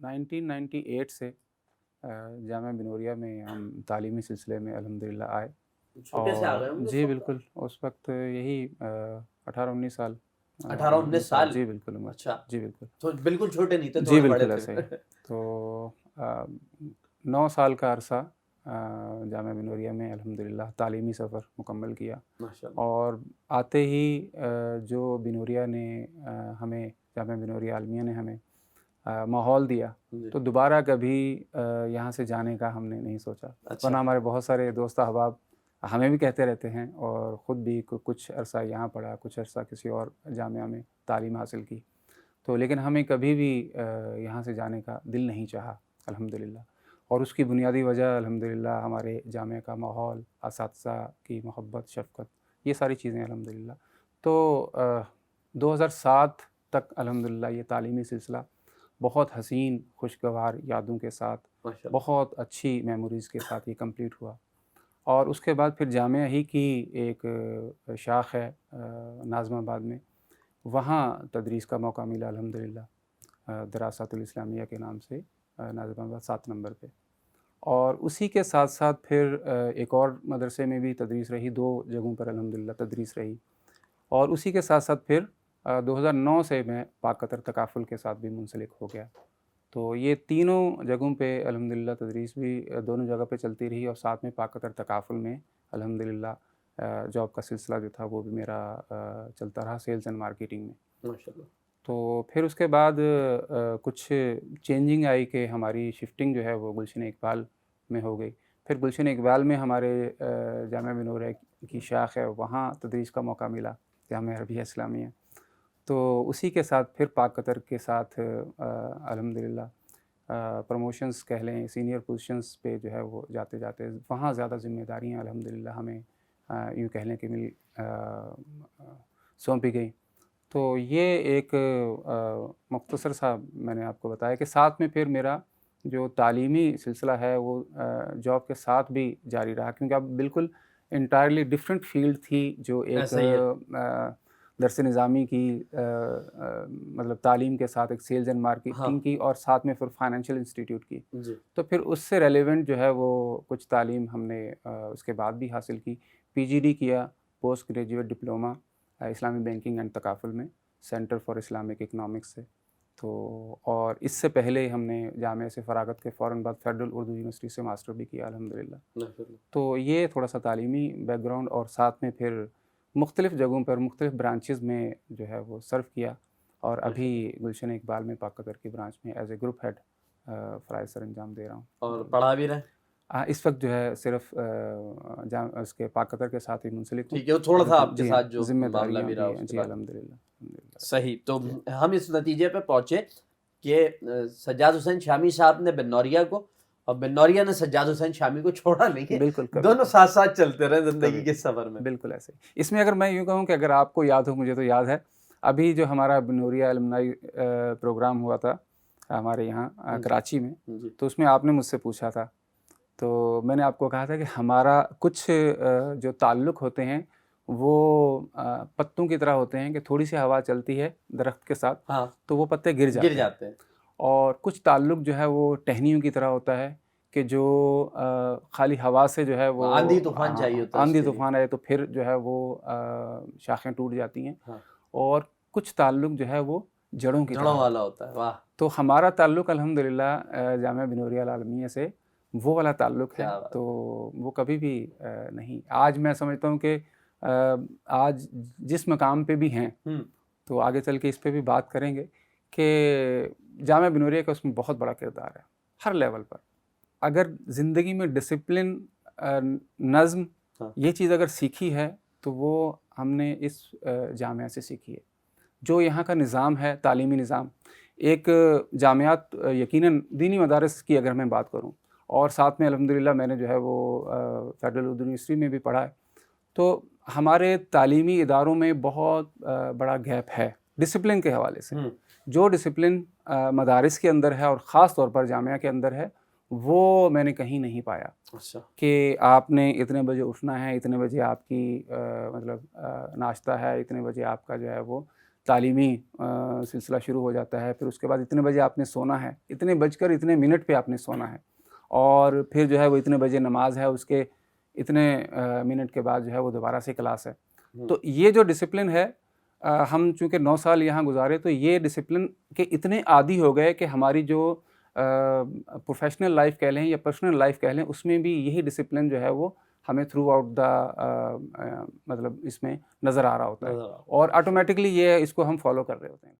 1998 سے جامعہ بنوریہ میں ہم تعلیمی سلسلے میں الحمدللہ آئے چھوٹے سے آ گئے ہوں گے اس جی وقت؟ بالکل اس وقت یہی 18-19 سال 18-19 سال؟ جی بالکل عمر اچھا، جی بالکل تو بالکل چھوٹے نہیں تھے، جی تھوڑے بڑے بالکل تھے۔ ایسے ہی تو 9 سال کا عرصہ جامعہ بنوریہ میں الحمدللہ تعلیمی سفر مکمل کیا ماشاء اللہ۔ اور آتے ہی جو بنوریہ نے ہمیں جامعہ بنوریہ عالمیہ نے ہمیں ماحول دیا جی، تو دوبارہ کبھی یہاں سے جانے کا ہم نے نہیں سوچا، اچھا، ورنہ ہمارے بہت سارے دوست احباب ہمیں بھی کہتے رہتے ہیں اور خود بھی کچھ عرصہ یہاں پڑھا، کچھ عرصہ کسی اور جامعہ میں تعلیم حاصل کی، تو لیکن ہمیں کبھی بھی یہاں سے جانے کا دل نہیں چاہا الحمدللہ، اور اس کی بنیادی وجہ الحمدللہ ہمارے جامعہ کا ماحول، اساتذہ کی محبت، شفقت، یہ ساری چیزیں الحمدللہ۔ تو 2007 تک الحمدللہ یہ تعلیمی سلسلہ بہت حسین خوشگوار یادوں کے ساتھ، ماشاء اللہ۔ بہت اچھی میموریز کے ساتھ یہ کمپلیٹ ہوا، اور اس کے بعد پھر جامعہ ہی کی ایک شاخ ہے ناظم آباد میں، وہاں تدریس کا موقع ملا الحمدللہ، دراسات الاسلامیہ کے نام سے ناظم آباد 7 نمبر پہ، اور اسی کے ساتھ ساتھ پھر ایک اور مدرسے میں بھی تدریس رہی، 2 جگہوں پر الحمدللہ تدریس رہی، اور اسی کے ساتھ ساتھ پھر 2009 سے میں پاک قطر تکافل کے ساتھ بھی منسلک ہو گیا، تو یہ تینوں جگہوں پہ الحمدللہ تدریس بھی دونوں جگہ پہ چلتی رہی، اور ساتھ میں پاک قطر تکافل میں الحمدللہ جاب کا سلسلہ جو تھا وہ بھی میرا چلتا رہا سیلز اینڈ مارکیٹنگ میں۔ ماشاء اللہ۔ تو پھر اس کے بعد کچھ چینجنگ آئی کہ ہماری شفٹنگ جو ہے وہ گلشن اقبال میں ہو گئی، پھر گلشن اقبال میں ہمارے جامعہ بنوریہ کی شاخ ہے وہاں تدریس کا موقع ملا، جامعہ عربیہ اسلامیہ، تو اسی کے ساتھ پھر پاک قطر کے ساتھ الحمدللہ پروموشنز کہہ لیں، سینئر پوزیشنز پہ جو ہے وہ جاتے جاتے وہاں زیادہ ذمہ داریاں الحمدللہ ہمیں یوں کہہ لیں کہ سونپی گئی۔ تو یہ ایک مختصر سا میں نے آپ کو بتایا کہ ساتھ میں پھر میرا جو تعلیمی سلسلہ ہے وہ جاب کے ساتھ بھی جاری رہا، کیونکہ اب بالکل انٹائرلی ڈفرینٹ فیلڈ تھی، جو ایک ایسا ہی ہے۔ درس نظامی کی مطلب تعلیم کے ساتھ ایک سیلز اینڈ ہاں مارکیٹنگ کی، اور ساتھ میں پھر فائنینشیل انسٹیٹیوٹ کی، جی، تو پھر اس سے ریلیونٹ جو ہے وہ کچھ تعلیم ہم نے اس کے بعد بھی حاصل کی، پی جی ڈی کیا، پوسٹ گریجویٹ ڈپلومہ اسلامی بینکنگ اینڈ تکافل میں سینٹر فار اسلامک اکنامکس سے، تو اور اس سے پہلے ہم نے جامعہ سے فراغت کے فوراً بعد فیڈرل اردو یونیورسٹی سے ماسٹر بھی کیا الحمدللہ۔ ماشاء اللہ۔ تو یہ تھوڑا سا تعلیمی بیک گراؤنڈ، اور ساتھ میں پھر مختلف جگہوں پر مختلف برانچز میں جو ہے وہ سرو کیا، اور ابھی گلشن اقبال میں پاک قطر کی برانچ میں ایز اے گروپ ہیڈ فرائض سر انجام دے رہا ہوں۔ اور پڑھا بھی رہے؟ اس وقت جو ہے صرف اس کے پاک قطر کے ساتھ ہی منسلک ہوں، ٹھیک ہے، وہ تھوڑا سا آپ کے جی ہاں، ساتھ جو ذمہ معاملہ داریاں بھی رہا بھی اس ہیں کے جی بعد۔ الحمدللہ۔ صحیح، تو ہم اس نتیجے پہ پہنچے کہ سجاد حسین شامی صاحب نے بنوریہ کو، اور بنوریہ نے سجاد حسین شامی کو چھوڑا نہیں ہے، بالکل، کبھی دونوں ساتھ ساتھ چلتے رہے زندگی کبھی کے سفر میں۔ بالکل ایسے ہی۔ اس میں اگر میں یوں کہوں کہ اگر آپ کو یاد ہو، مجھے تو یاد ہے، ابھی جو ہمارا بنوریہ المنائی پروگرام ہوا تھا ہمارے یہاں کراچی میں، جی، تو اس میں آپ نے مجھ سے پوچھا تھا، تو میں نے آپ کو کہا تھا کہ ہمارا کچھ جو تعلق ہوتے ہیں وہ پتوں کی طرح ہوتے ہیں کہ تھوڑی سی ہوا چلتی ہے درخت کے ساتھ ہاں، تو وہ پتے گر جاتے ہیں، ہیں۔ اور کچھ تعلق جو ہے وہ ٹہنیوں کی طرح ہوتا ہے کہ جو خالی ہوا سے جو ہے وہ آندھی طوفان چاہیے ہوتا ہے اس آندھی کے لیے۔ طوفان آئے تو پھر جو ہے وہ شاخیں ٹوٹ جاتی ہیں، ہاں، اور کچھ تعلق جو ہے وہ جڑوں کی طرح جڑوں ہوتا ہے۔ والا ہوتا ہے، واہ، تو ہمارا تعلق الحمدللہ جامعہ بنوریہ العالمیہ سے وہ والا تعلق ہے، کیا بات۔ تو وہ کبھی بھی نہیں، آج میں سمجھتا ہوں کہ آج جس مقام پہ بھی ہیں، تو آگے چل کے اس پہ بھی بات کریں گے کہ جامعہ بنوریہ کا اس میں بہت بڑا کردار ہے ہر لیول پر۔ اگر زندگی میں ڈسپلن، نظم، ہاں، یہ چیز اگر سیکھی ہے تو وہ ہم نے اس جامعہ سے سیکھی ہے۔ جو یہاں کا نظام ہے، تعلیمی نظام، ایک جامعات یقیناً دینی مدارس کی اگر میں بات کروں، اور ساتھ میں الحمدللہ میں نے جو ہے وہ فیڈرل اردو یونیورسٹی میں بھی پڑھا ہے، تو ہمارے تعلیمی اداروں میں بہت بڑا گیپ ہے ڈسپلن کے حوالے سے۔ جو ڈسپلن مدارس کے اندر ہے اور خاص طور پر جامعہ کے اندر ہے، وہ میں نے کہیں نہیں پایا، اچھا، کہ آپ نے اتنے بجے اٹھنا ہے، اتنے بجے آپ کی مطلب ناشتہ ہے، اتنے بجے آپ کا جو ہے وہ تعلیمی سلسلہ شروع ہو جاتا ہے. پھر اس کے بعد اتنے بجے آپ نے سونا ہے، اتنے بج کر اتنے منٹ پہ آپ نے سونا ہے، اور پھر جو ہے وہ اتنے بجے نماز ہے، اس کے اتنے منٹ کے بعد جو ہے وہ دوبارہ سے کلاس ہے. تو یہ جو ڈسپلن ہے، ہم چونکہ 9 سال یہاں گزارے تو یہ ڈسپلن کے اتنے عادی ہو گئے کہ ہماری جو پروفیشنل لائف کہہ لیں یا پرسنل لائف کہہ لیں، اس میں بھی یہی ڈسپلن جو ہے وہ ہمیں تھرو آؤٹ دا مطلب اس میں نظر آ رہا ہوتا ہے، اور آٹومیٹکلی یہ اس کو ہم فالو کر رہے ہوتے ہیں.